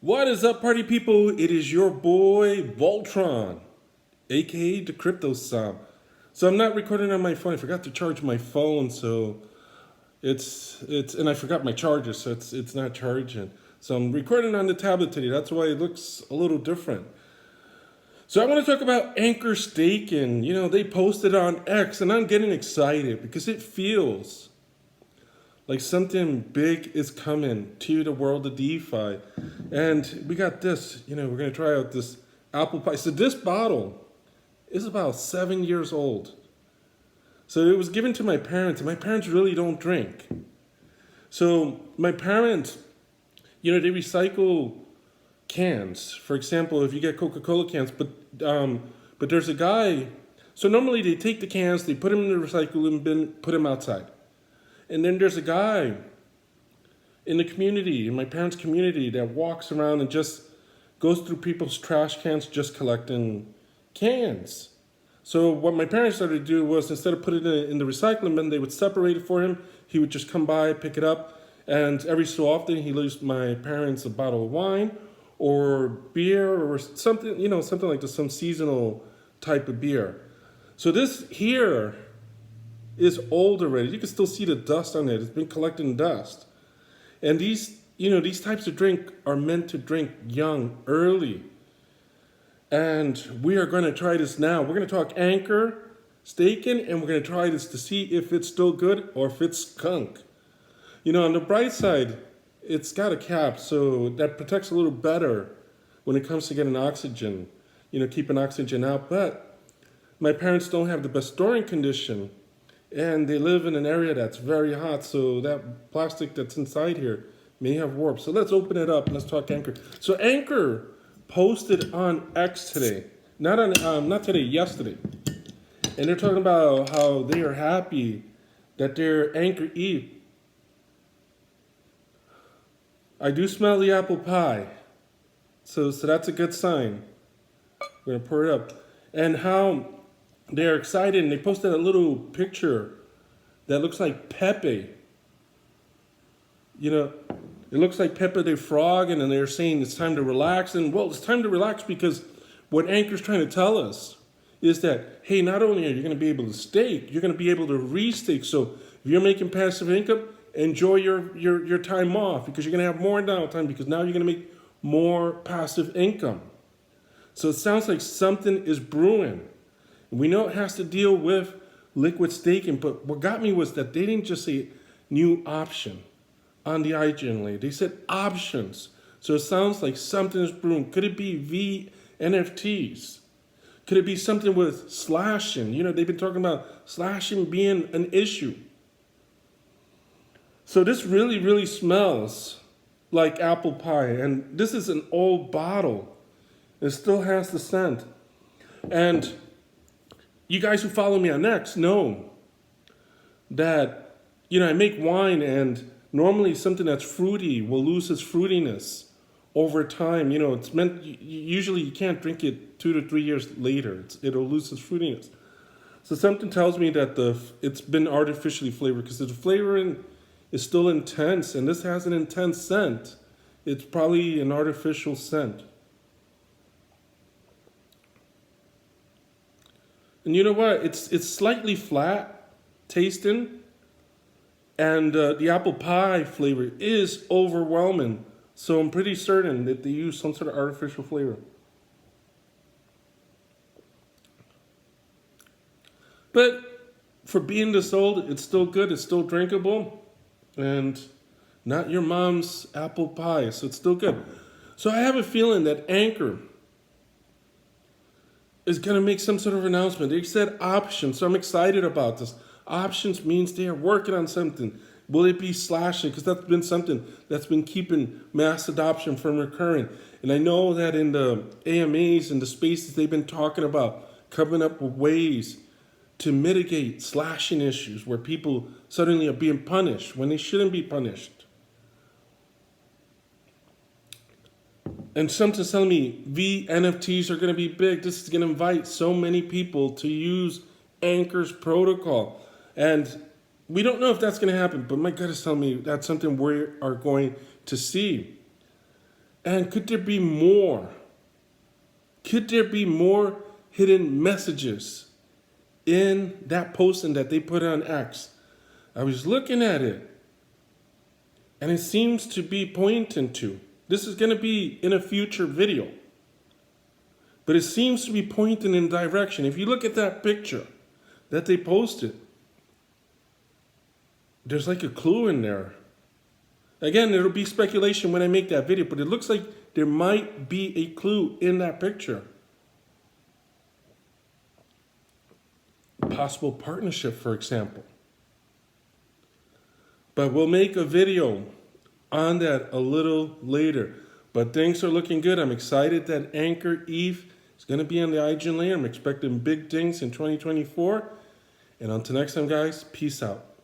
What is up, party people? It is your boy Voltron, aka the Crypto Sob. So I'm not recording on my phone. I forgot to charge my phone, so and I forgot my charger, so it's not charging. So I'm recording on the tablet today. That's why it looks a little different. So I want to talk about Ankr staking. You know, they posted on X, and I'm getting excited because it feels like something big is coming to the world of DeFi. And we got this, we're going to try out this apple pie. So this bottle is about 7 years old. So it was given to my parents, and my parents really don't drink. So my parents, they recycle cans. For example, if you get Coca-Cola cans, but there's a guy, so normally they take the cans, they put them in the recycling bin, put them outside. And then there's a guy in the community, in my parents' community, that walks around and just goes through people's trash cans just collecting cans. So what my parents started to do was, instead of putting it in the recycling bin, they would separate it for him. He would just come by, pick it up, and every so often he leaves my parents a bottle of wine or beer or something, something like this, some seasonal type of beer. So this here is old already. You can still see the dust on it. It's been collecting dust. And these types of drink are meant to drink young, early. And we are going to try this now. We're going to talk Ankr, staking, and we're going to try this to see if it's still good or if it's skunk. On the bright side, it's got a cap, so that protects a little better when it comes to getting oxygen, keeping oxygen out. But my parents don't have the best storing condition, and they live in an area that's very hot, so that plastic that's inside here may have warp. So let's open it up and let's talk Ankr. So Ankr posted on X today, not today, yesterday, and they're talking about how they are happy that their Ankr ETH. I do smell the apple pie, so that's a good sign. We're gonna pour it up, and how they're excited, and they posted a little picture that looks like Pepe. It looks like Pepe the Frog, and then they're saying it's time to relax. And well, it's time to relax because what Ankr's trying to tell us is that, hey, not only are you going to be able to stake, you're going to be able to restake. So if you're making passive income, enjoy your time off, because you're going to have more downtime, because now you're going to make more passive income. So it sounds like something is brewing. We know it has to deal with liquid staking, but what got me was that they didn't just say new option on the Eigen layer. They said options. So it sounds like something is brewing. Could it be vNFTs? Could it be something with slashing? They've been talking about slashing being an issue. So this really, really smells like apple pie. And this is an old bottle. It still has the scent. And you guys who follow me on X know that, I make wine, and normally something that's fruity will lose its fruitiness over time. It's meant, usually you can't drink it 2 to 3 years later. It'll lose its fruitiness. So something tells me that it's been artificially flavored, because the flavoring is still intense, and this has an intense scent. It's probably an artificial scent. And you know what? It's slightly flat tasting, and the apple pie flavor is overwhelming. So I'm pretty certain that they use some sort of artificial flavor. But for being this old, it's still good. It's still drinkable, and not your mom's apple pie. So it's still good. So I have a feeling that Ankr is going to make some sort of announcement. They said options, so I'm excited about this. Options means they are working on something. Will it be slashing? Because that's been something that's been keeping mass adoption from recurring. And I know that in the AMAs and the spaces, they've been talking about coming up with ways to mitigate slashing issues where people suddenly are being punished when they shouldn't be punished. And something's telling me vNFTs are going to be big. This is going to invite so many people to use Ankr's protocol. And we don't know if that's going to happen, but my gut is telling me that's something we are going to see. And could there be more? Could there be more hidden messages in that posting that they put on X? I was looking at it, and it seems to be pointing to, this is going to be in a future video, but it seems to be pointing in direction. If you look at that picture that they posted, there's like a clue in there. Again, it'll be speculation when I make that video, but it looks like there might be a clue in that picture. Possible partnership, for example. But we'll make a video on that a little later. But things are looking good. I'm excited that AnkrEth is going to be on the Eigen layer. I'm expecting big things in 2024. And until next time, guys, peace out.